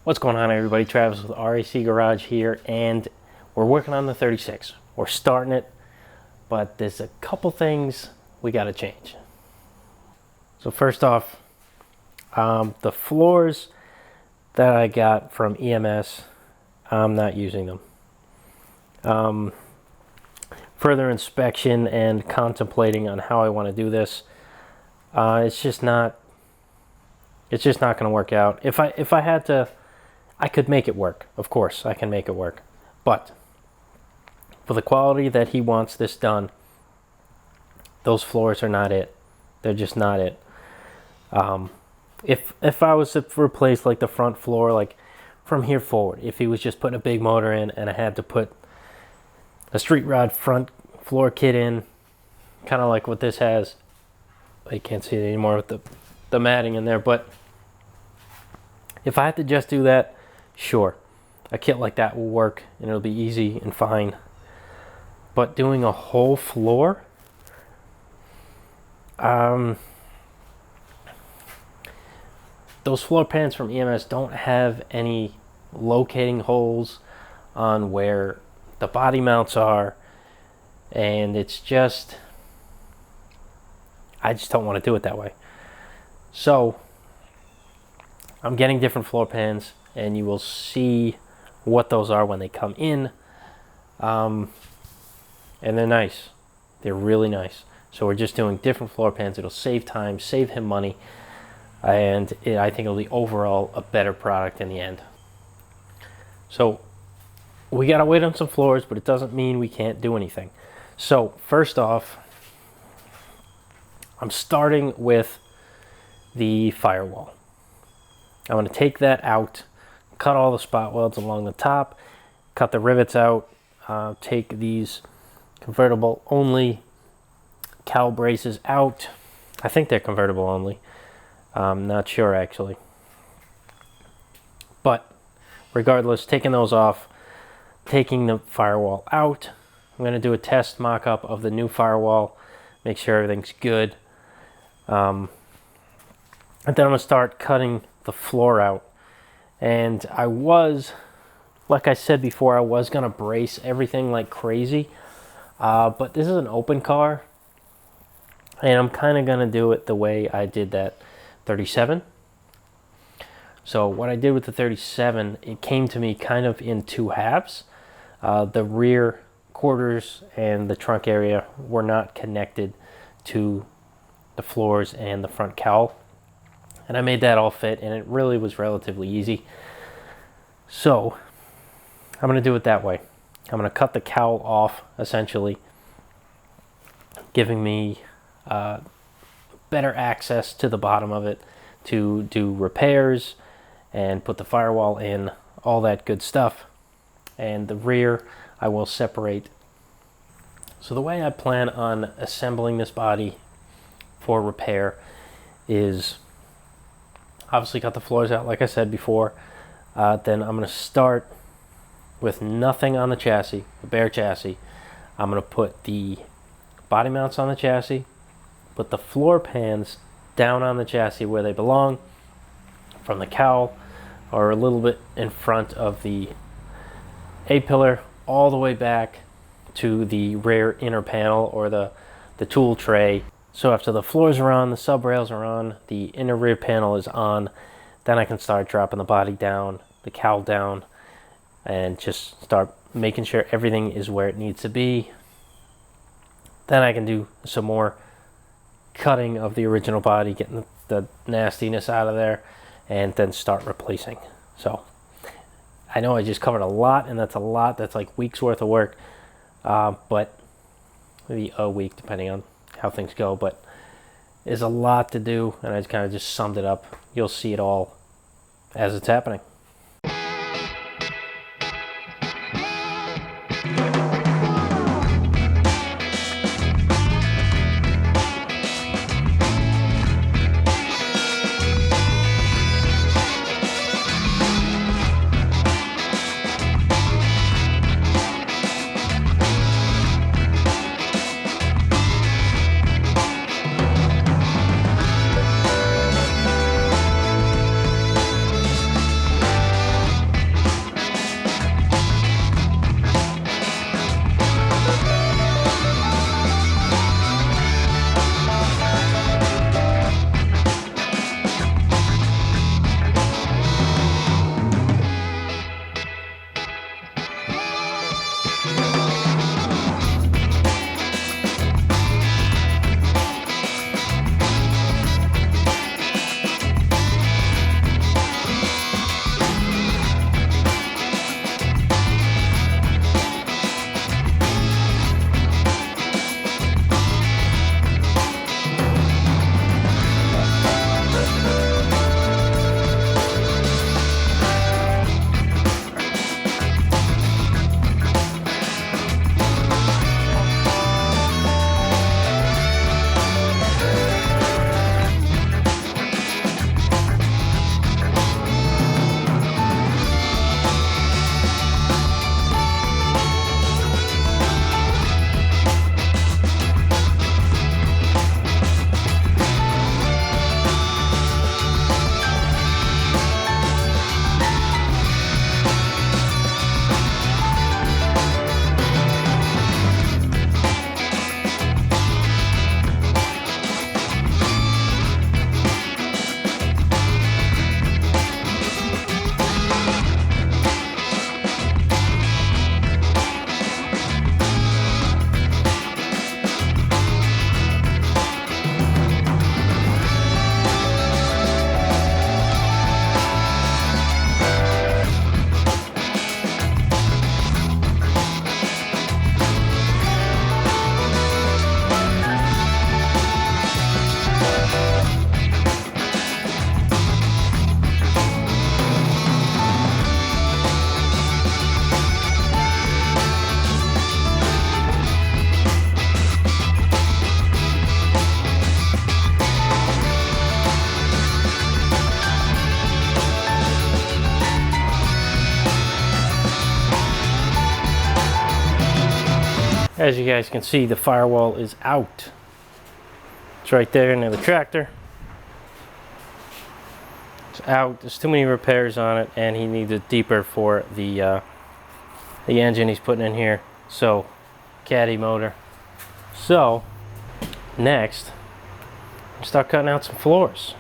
What's going on, everybody? Travis with RAC Garage here, and we're working on the 36. We're starting it, but there's a couple things we got to change. So first off, the floors that I got from EMS, I'm not using them. Further inspection and contemplating on how I want to do this, it's just not going to work out. If I had to, I could make it work. Of course, I can make it work. But for the quality that he wants this done, those floors are not it. They're just not it. If I was to replace like the front floor, like from here forward, if he was just putting a big motor in and I had to put a street rod front floor kit in, kind of like what this has. You can't see it anymore with the matting in there, but if I had to just do that, sure, a kit like that will work and it'll be easy and fine. But doing a whole floor, those floor pans from EMS don't have any locating holes on where the body mounts are, and it's just, I just don't want to do it that way. So I'm getting different floor pans, and you will see what those are when they come in. And they're nice. They're really nice. So we're just doing different floor pans. It'll save time, save him money, and I think it'll be overall a better product in the end. So we gotta wait on some floors, but it doesn't mean we can't do anything. So first off, I'm starting with the firewall. I'm going to take that out, cut all the spot welds along the top, cut the rivets out, take these convertible only cowl braces out. I think they're convertible only. I'm not sure actually. But regardless, taking those off, taking the firewall out. I'm going to do a test mock-up of the new firewall, make sure everything's good. And then I'm going to start cutting the floor out. And I was, like I said before, I was going to brace everything like crazy. But this is an open car, and I'm kind of going to do it the way I did that 37. So what I did with the 37, it came to me kind of in two halves. The rear quarters and the trunk area were not connected to the floors and the front cowl, and I made that all fit, and it really was relatively easy. So I'm going to do it that way. I'm going to cut the cowl off, essentially, giving me better access to the bottom of it to do repairs and put the firewall in, all that good stuff. And the rear I will separate. So the way I plan on assembling this body for repair is obviously cut the floors out like I said before. Then I'm going to start with nothing on the chassis, a bare chassis. I'm going to put the body mounts on the chassis, put the floor pans down on the chassis where they belong, from the cowl or a little bit in front of the A-pillar all the way back to the rear inner panel or the tool tray. So after the floors are on, the subrails are on, the inner rear panel is on, then I can start dropping the body down, the cowl down, and just start making sure everything is where it needs to be. Then I can do some more cutting of the original body, getting the nastiness out of there, and then start replacing. So I know I just covered a lot, and that's a lot. That's like weeks worth of work, but maybe a week depending on how things go. But there's a lot to do, and I kind of just summed it up. You'll see it all as it's happening. As you guys can see, the firewall is out. It's right there near the tractor. It's out. There's too many repairs on it, and he needs it deeper for the engine he's putting in here. So, caddy motor. So, next, start cutting out some floors.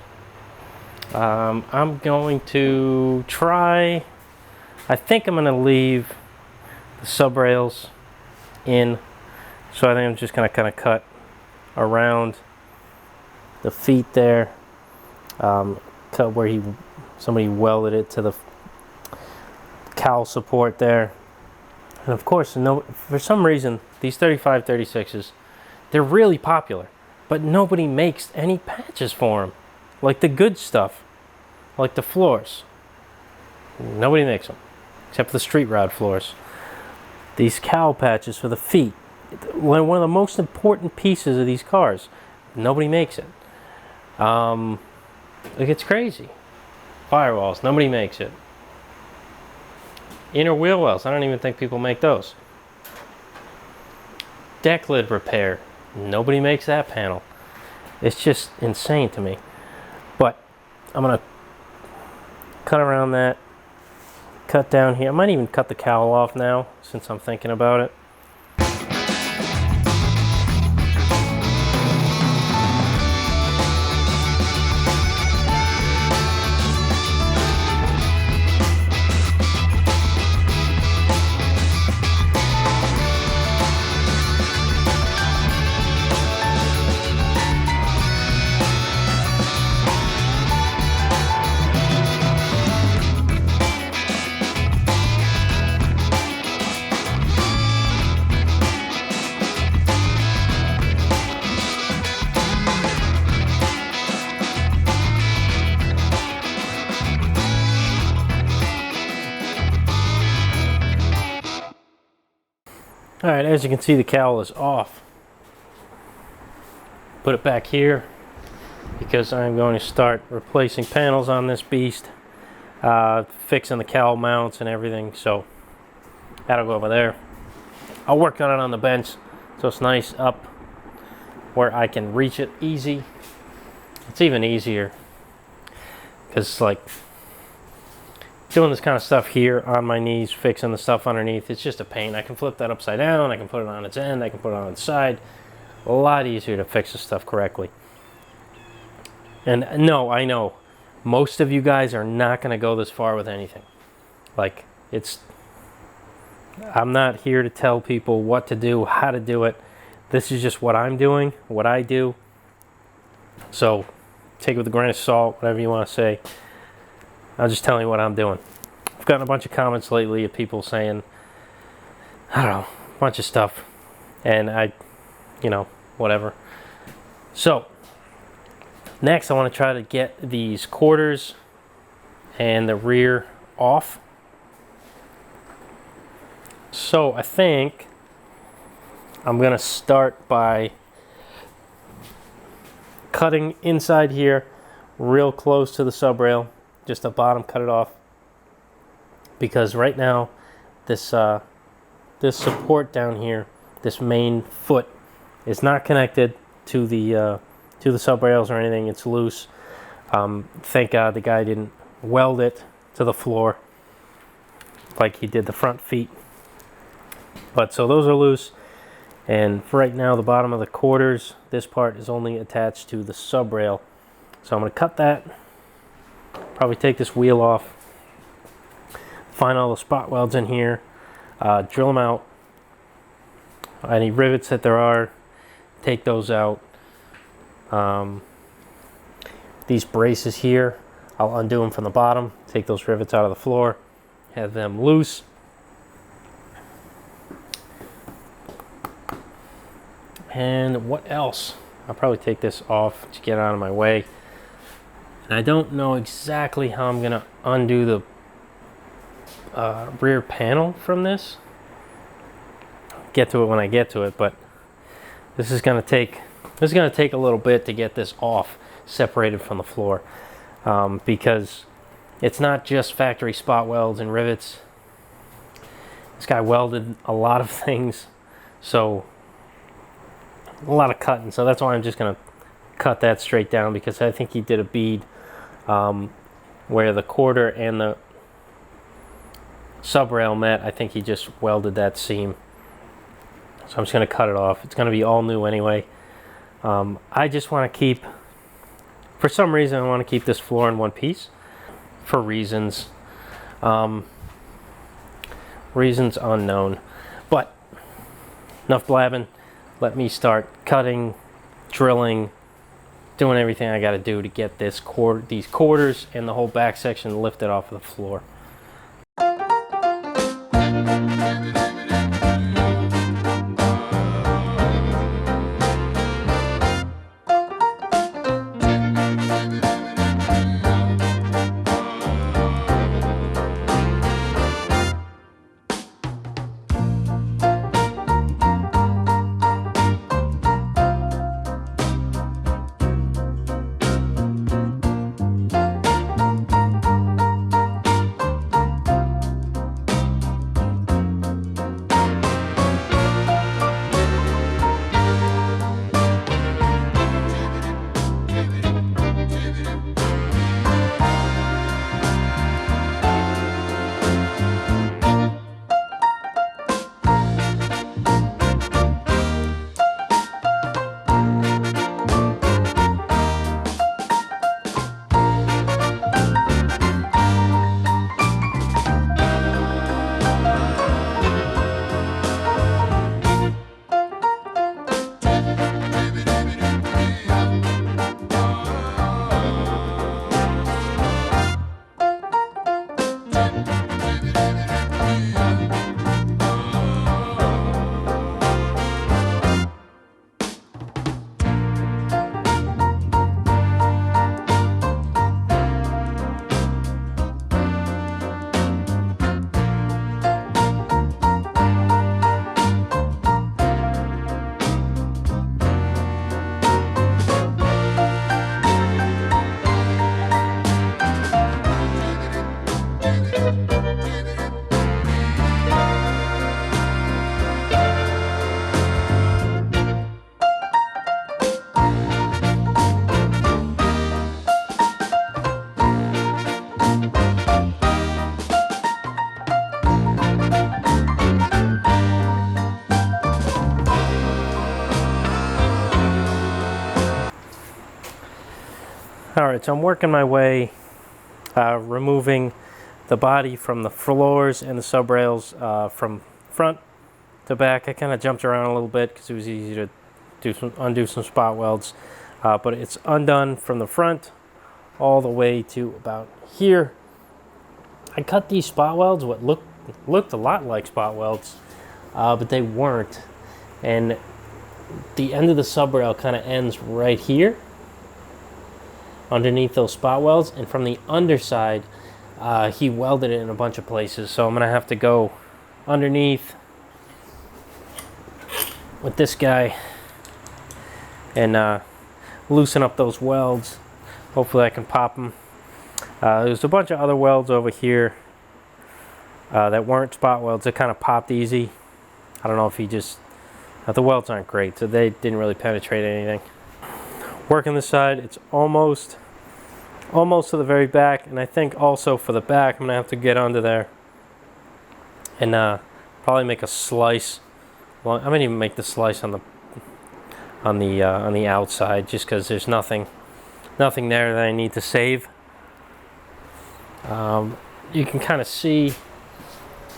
I'm going to try. I think I'm going to leave the subrails in. So I think I'm just going to kind of cut around the feet there, cut where somebody welded it to the cowl support there. And of course, for some reason, these 3536s, they're really popular, but nobody makes any patches for them, like the good stuff, like the floors. Nobody makes them, except for the street rod floors. These cowl patches for the feet, one of the most important pieces of these cars. Nobody makes it. Like, it's crazy. Firewalls, nobody makes it. Inner wheel wells, I don't even think people make those. Deck lid repair, nobody makes that panel. It's just insane to me. But I'm gonna cut around that, cut down here. I might even cut the cowl off now, since I'm thinking about it. Alright, as you can see, the cowl is off. Put it back here because I'm going to start replacing panels on this beast, fixing the cowl mounts and everything, so that'll go over there. I'll work on it on the bench so it's nice up where I can reach it easy. It's even easier because it's like doing this kind of stuff here on my knees, fixing the stuff underneath. It's just a pain. I can flip that upside down, I can put it on its end, I can put it on its side. A lot easier to fix this stuff correctly. And no, I know most of you guys are not going to go this far with anything. Like, I'm not here to tell people what to do, how to do it. This is just what I'm doing, what I do. So take it with a grain of salt, whatever you want to say. I'm just telling you what I'm doing. I've gotten a bunch of comments lately of people saying, I don't know, a bunch of stuff. And whatever. So, next I want to try to get these quarters and the rear off. So, I think I'm going to start by cutting inside here real close to the subrail. Just the bottom, cut it off, because right now this this support down here, this main foot, is not connected to the subrails or anything. It's loose. Thank God the guy didn't weld it to the floor like he did the front feet. But so those are loose, and for right now the bottom of the quarters, this part is only attached to the subrail. So I'm going to cut that. Probably take this wheel off, find all the spot welds in here, drill them out. Any rivets that there are, take those out. These braces here, I'll undo them from the bottom, take those rivets out of the floor, have them loose. And what else? I'll probably take this off to get out of my way. And I don't know exactly how I'm gonna undo the rear panel from this. Get to it when I get to it, but this is gonna take a little bit to get this off, separated from the floor, because it's not just factory spot welds and rivets. This guy welded a lot of things, so a lot of cutting, so that's why I'm just going to cut that straight down, because I think he did a bead where the quarter and the subrail met. I think he just welded that seam. So I'm just going to cut it off. It's going to be all new anyway. I just want to keep, for some reason, I want to keep this floor in one piece for reasons. Reasons unknown. But enough blabbing. Let me start cutting, drilling, doing everything I got to do to get these quarters and the whole back section lifted off of the floor. Alright, so I'm working my way, removing the body from the floors and the subrails from front to back. I kind of jumped around a little bit because it was easy to undo some spot welds, but it's undone from the front all the way to about here. I cut these spot welds, what looked a lot like spot welds, but they weren't. And the end of the subrail kind of ends right here underneath those spot welds, and from the underside he welded it in a bunch of places, so I'm gonna have to go underneath with this guy and loosen up those welds. Hopefully I can pop them. There's a bunch of other welds over here that weren't spot welds that kind of popped easy. I don't know if he just the welds aren't great, so they didn't really penetrate anything. Working this side, it's almost to the very back, and I think also for the back I'm gonna have to get under there and probably make a slice. Well, I might even make the slice on the outside, just because there's nothing there that I need to save. You can kind of see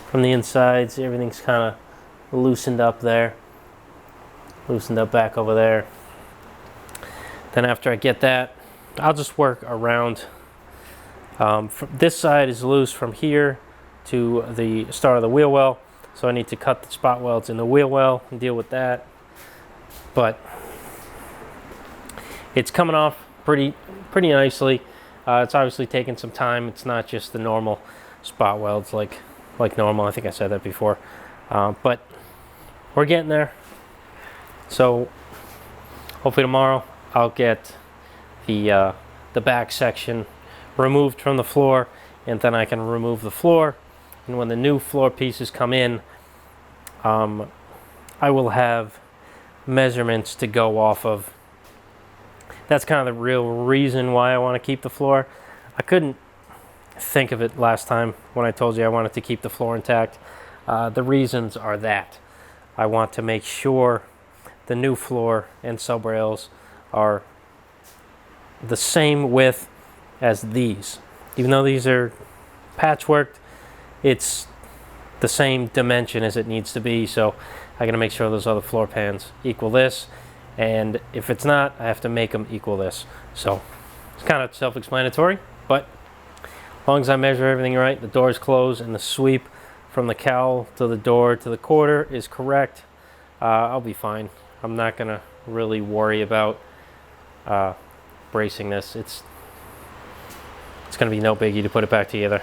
from the insides everything's kind of loosened up there, loosened up back over there. Then after I get that, I'll just work around. This side is loose from here to the start of the wheel well, so I need to cut the spot welds in the wheel well and deal with that. But it's coming off pretty nicely. It's obviously taking some time. It's not just the normal spot welds like normal. I think I said that before, but we're getting there. So hopefully tomorrow I'll get the back section removed from the floor, and then I can remove the floor. And when the new floor pieces come in, I will have measurements to go off of. That's kind of the real reason why I want to keep the floor. I couldn't think of it last time when I told you I wanted to keep the floor intact. The reasons are that I want to make sure the new floor and subrails are the same width as these. Even though these are patchworked, it's the same dimension as it needs to be, so I gotta make sure those other floor pans equal this, and if it's not, I have to make them equal this. So it's kind of self-explanatory, but as long as I measure everything right, the doors close, and the sweep from the cowl to the door to the quarter is correct, I'll be fine. I'm not gonna really worry about bracing this. It's gonna be no biggie to put it back together.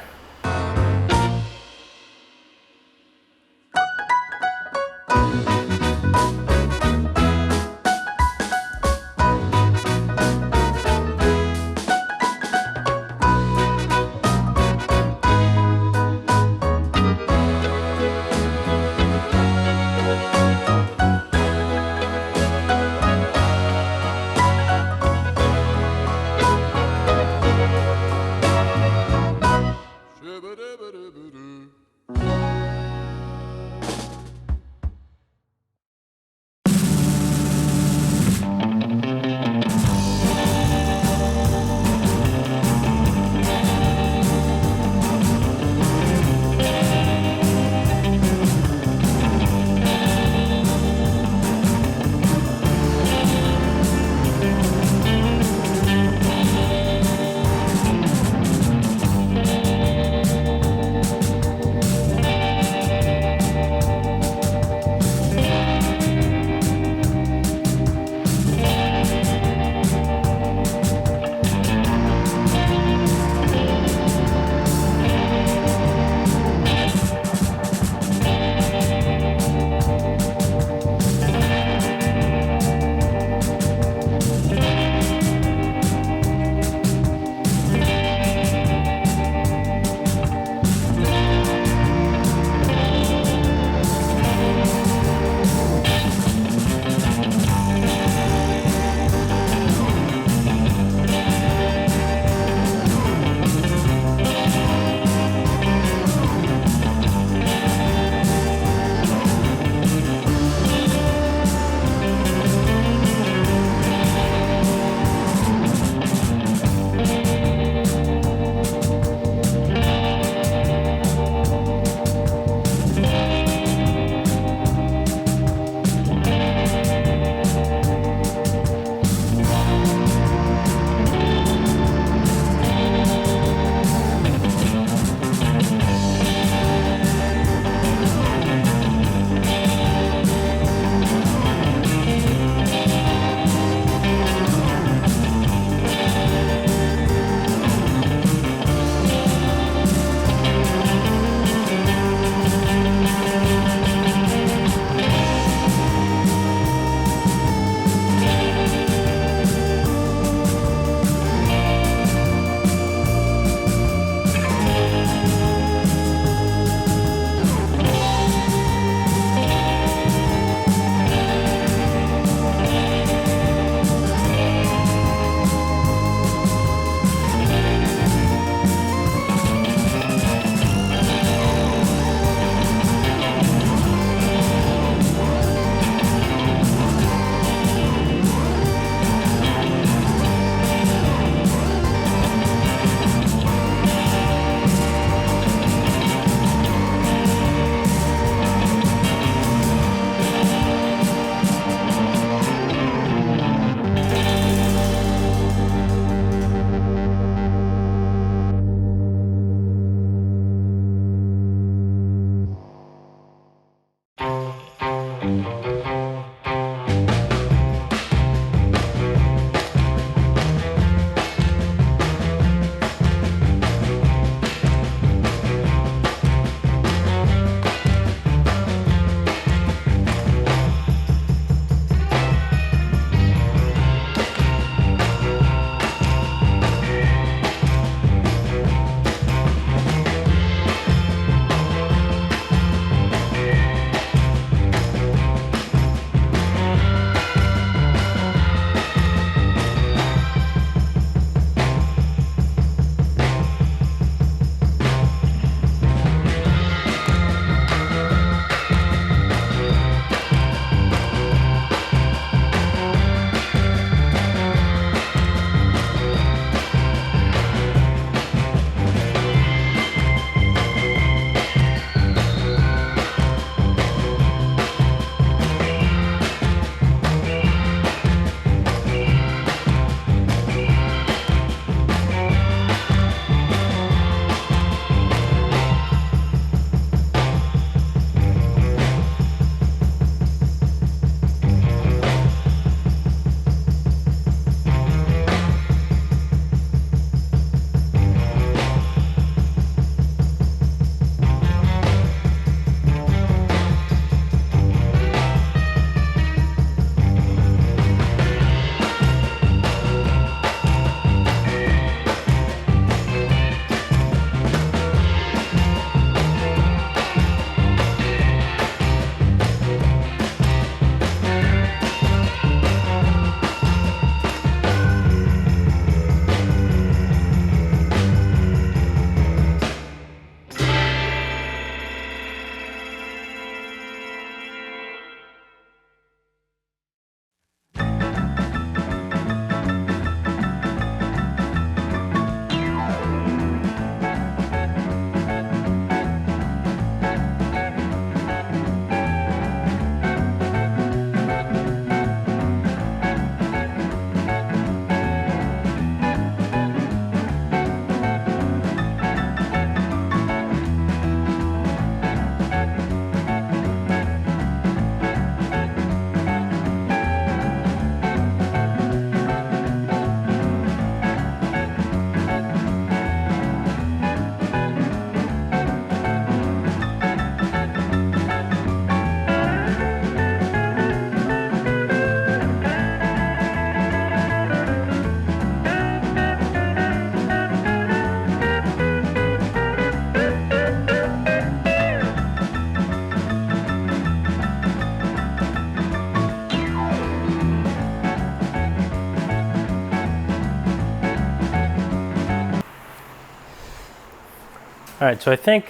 Alright, so I think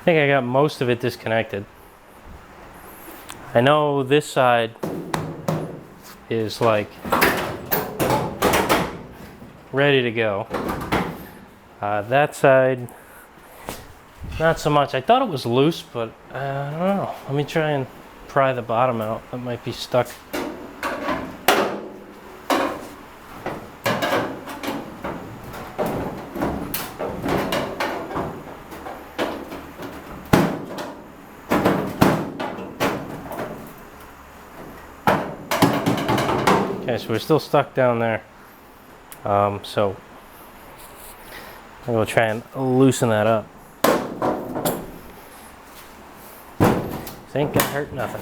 I got most of it disconnected. I know this side is like ready to go. That side, not so much. I thought it was loose, but I don't know. Let me try and pry the bottom out. That might be stuck. Okay, so we're still stuck down there. So I'm going to try and loosen that up. This ain't gonna hurt nothing.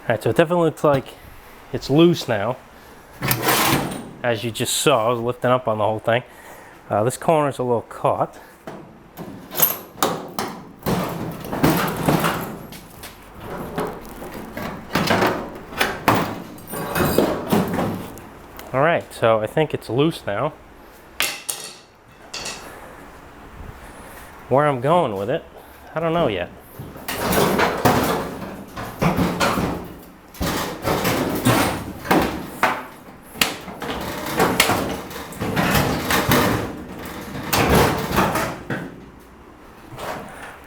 Alright, so it definitely looks like it's loose now. As you just saw, I was lifting up on the whole thing. This corner's a little caught. Alright, so I think it's loose now. Where I'm going with it, I don't know yet.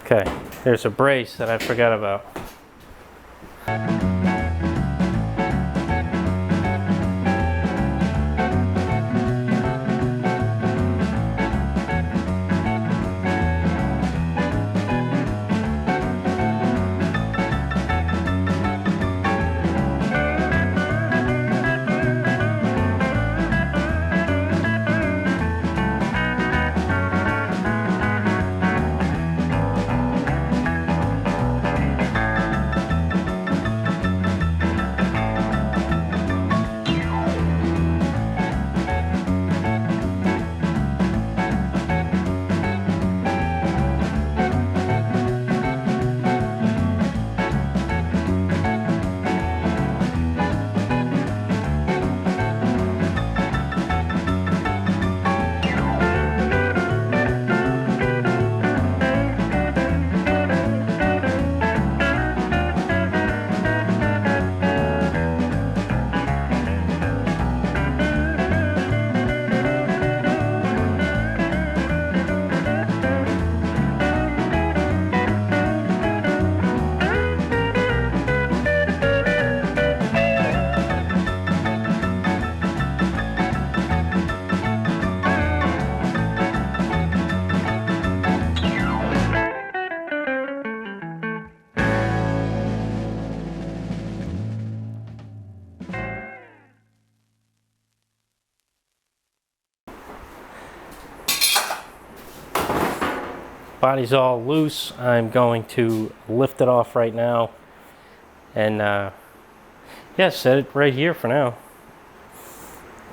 Okay, there's a brace that I forgot about. Body's all loose. I'm going to lift it off right now and yeah, set it right here for now.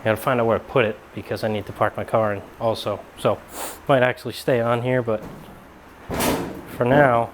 I gotta find out where to put it because I need to park my car in also. So might actually stay on here, but for now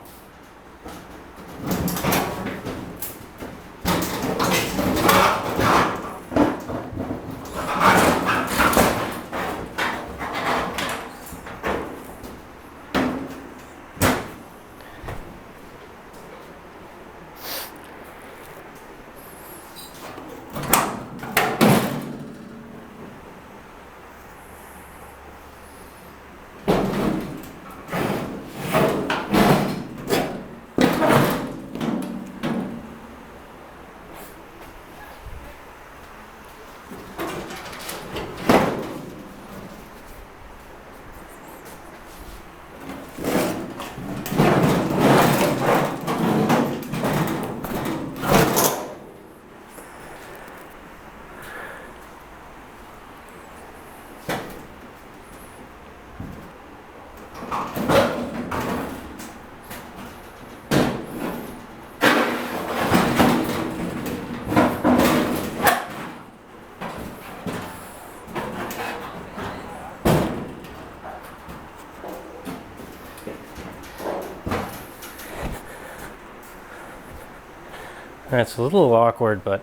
It's a little awkward, but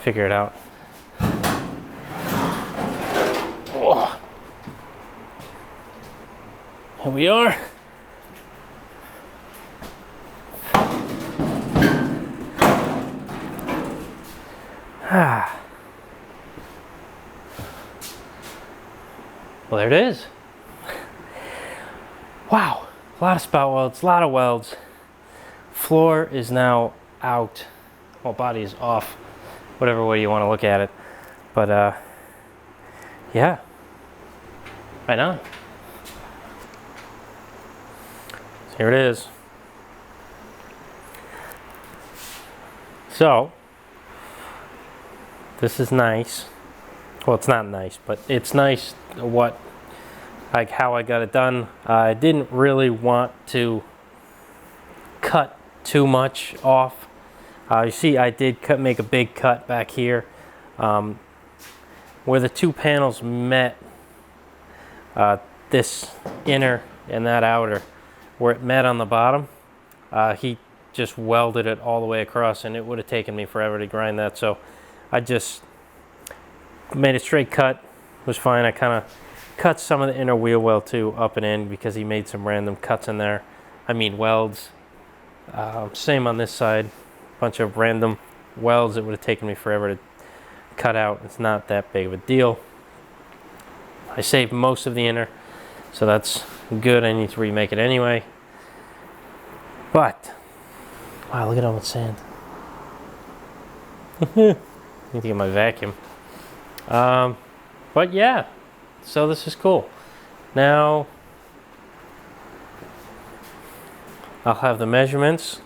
figure it out. Oh. Here we are. Well, there it is. Wow, a lot of spout welds, a lot of welds. Floor is now out. Well, body is off, whatever way you want to look at it. But yeah, right on. So here it is. So this is nice. Well, it's not nice, but it's nice like how I got it done. I didn't really want to cut too much off. You see, I did make a big cut back here where the two panels met. This inner and that outer, where it met on the bottom, he just welded it all the way across, and it would have taken me forever to grind that. So I just made a straight cut. It was fine. I kind of cut some of the inner wheel well too, up and in, because he made some random cuts in there. I mean welds. Same on this side. Bunch of random welds that would have taken me forever to cut out. It's not that big of a deal. I saved most of the inner, so that's good. I need to remake it anyway. But wow, look at all that sand. Need to get my vacuum. But yeah, so this is cool. Now I'll have the measurements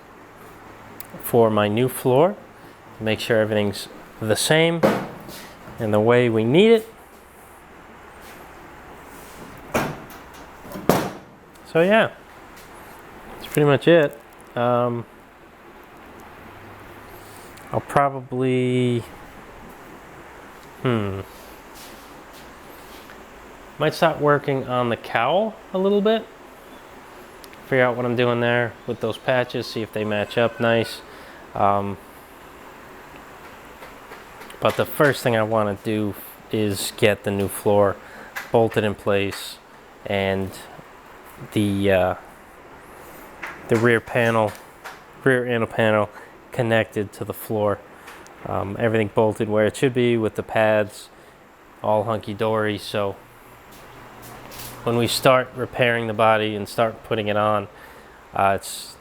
for my new floor, make sure everything's the same and the way we need it. So yeah, that's pretty much it. I'll probably might start working on the cowl a little bit, figure out what I'm doing there with those patches, see if they match up nice. But the first thing I want to do is get the new floor bolted in place, and the rear inner panel connected to the floor. Everything bolted where it should be with the pads all hunky-dory. So when we start repairing the body and start putting it on, it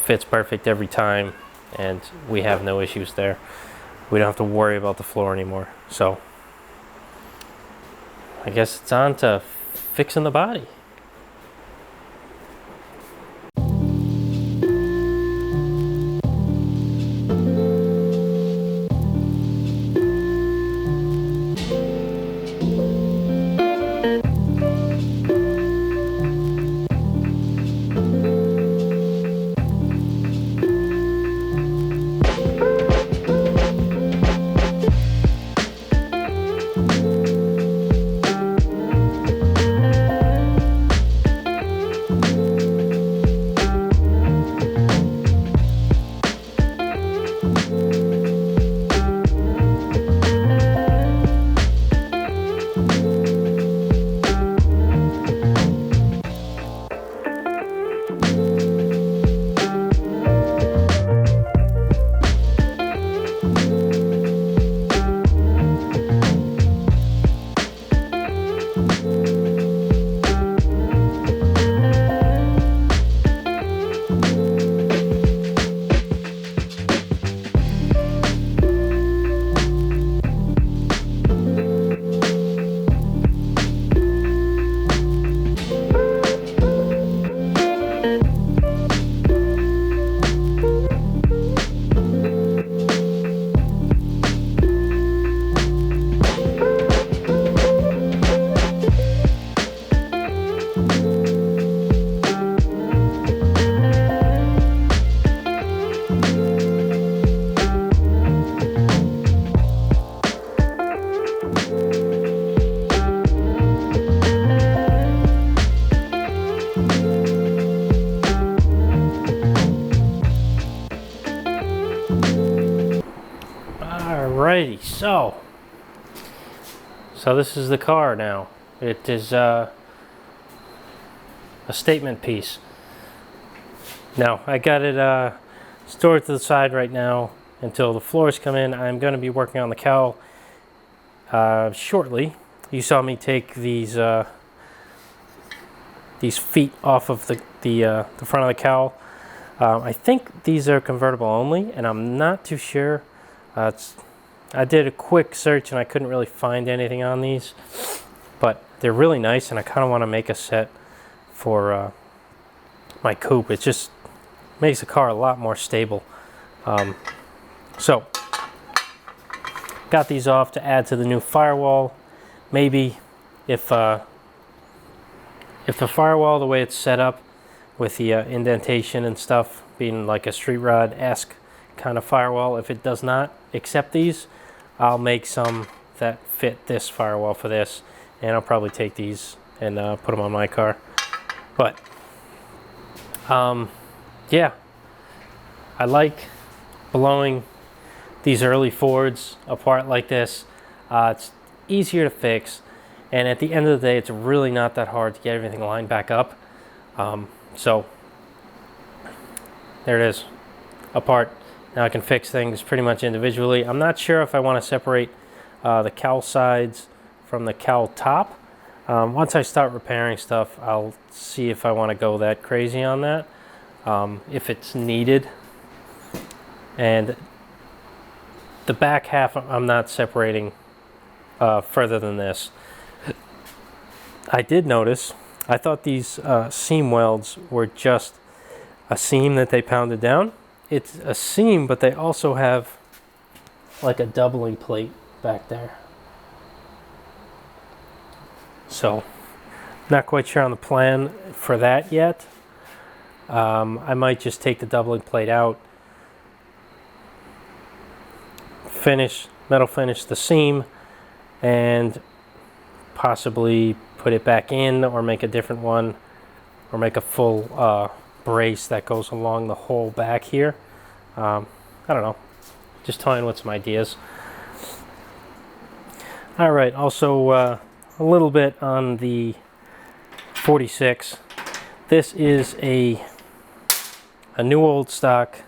fits perfect every time, and we have no issues there. We don't have to worry about the floor anymore. So I guess it's on to fixing the body. Alrighty, so this is the car now. It is a statement piece. Now I got it stored to the side right now until the floors come in. I'm going to be working on the cowl shortly. You saw me take these feet off of the front of the cowl. I think these are convertible only, and I'm not too sure. I did a quick search and I couldn't really find anything on these, but they're really nice, and I kind of want to make a set for my coupe. It just makes the car a lot more stable. So got these off to add to the new Firewall. Maybe if the Firewall, the way it's set up with the indentation and stuff being like a street rod-esque kind of Firewall, if it does not accept these, I'll make some that fit this Firewall for this, and I'll probably take these and put them on my car. But yeah, I like blowing these early Fords apart like this. It's easier to fix, and at the end of the day, it's really not that hard to get everything lined back up. So there it is, apart. Now I can fix things pretty much individually. I'm not sure if I want to separate the cowl sides from the cowl top. Once I start repairing stuff, I'll see if I want to go that crazy on that, if it's needed. And the back half, I'm not separating further than this. I did notice, I thought these seam welds were just a seam that they pounded down. It's a seam, but they also have like a doubling plate back there. So, not quite sure on the plan for that yet. I might just take the doubling plate out, metal finish the seam, and possibly put it back in, or make a different one, or make a full brace that goes along the whole back here. I don't know, just toying with some ideas. All right, also a little bit on the 46. This is a new old stock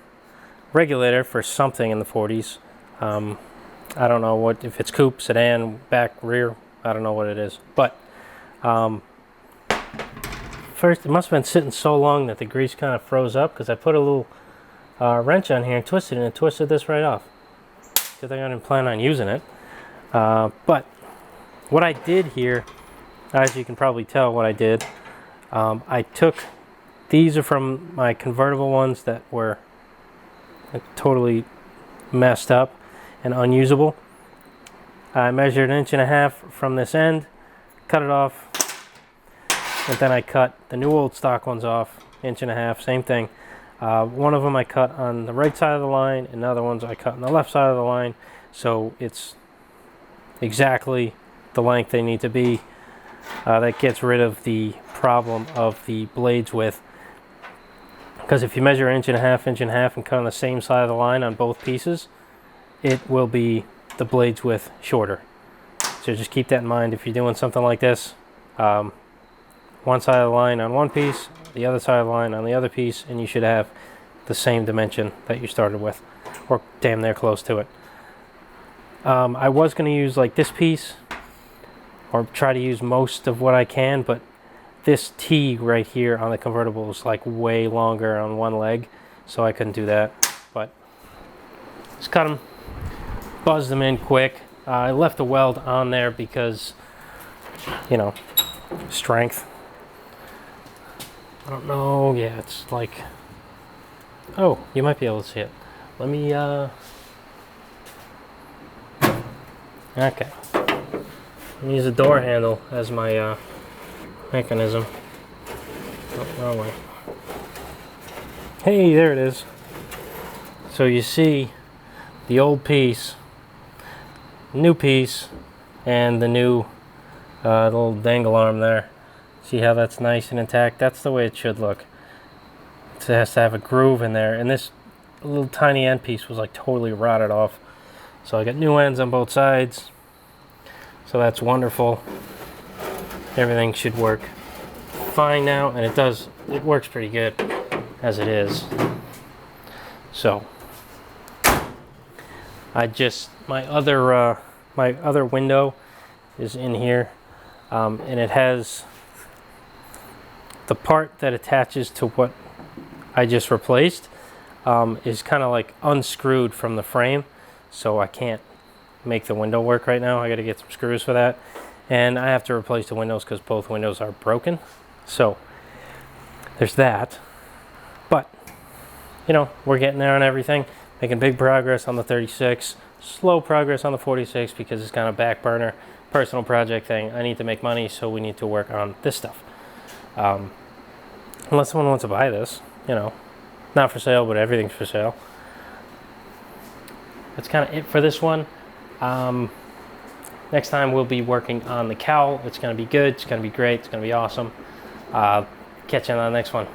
regulator for something in the 40s. I don't know if it's coupe, sedan, back, rear. I don't know what it is, but first, it must have been sitting so long that the grease kind of froze up, because I put a little wrench on here and twisted it, and it twisted this right off. Good thing I didn't plan on using it. But what I did here, as you can probably tell what I did, I took, these are from my convertible ones that were like totally messed up and unusable. I measured 1.5 inches from this end, cut it off, and then I cut the new old stock ones off, 1.5 inches, same thing. One of them I cut on the right side of the line, and the other ones I cut on the left side of the line, so it's exactly the length they need to be. That gets rid of the problem of the blades width, because if you measure 1.5 inches, and cut on the same side of the line on both pieces, it will be the blades width shorter. So just keep that in mind if you're doing something like this. One side of the line on one piece, the other side of the line on the other piece, and you should have the same dimension that you started with, or damn near close to it. I was going to use like this piece, or try to use most of what I can, but this T right here on the convertible is like way longer on one leg, so I couldn't do that. But just cut them, buzzed them in quick. I left the weld on there because, you know, strength. I don't know, yeah, it's like, oh, you might be able to see it. Let me, okay. Use a door handle as my mechanism. Oh, wrong way. Hey, there it is. So you see the old piece, new piece, and the new little dangle arm there. See how that's nice and intact? That's the way it should look. It has to have a groove in there, and this little tiny end piece was like totally rotted off. So I got new ends on both sides. So that's wonderful. Everything should work fine now, and it works pretty good as it is. So my other window is in here, and it has the part that attaches to what I just replaced is kind of like unscrewed from the frame, so I can't make the window work right now. I got to get some screws for that, and I have to replace the windows because both windows are broken. So there's that. But you know, we're getting there on everything, making big progress on the 36, slow progress on the 46 because it's kind of back burner personal project thing. I need to make money, so we need to work on this stuff. Unless someone wants to buy this, you know, not for sale, but everything's for sale. That's kind of it for this one. Next time we'll be working on the cowl. It's going to be good. It's going to be great. It's going to be awesome. Catch you on the next one.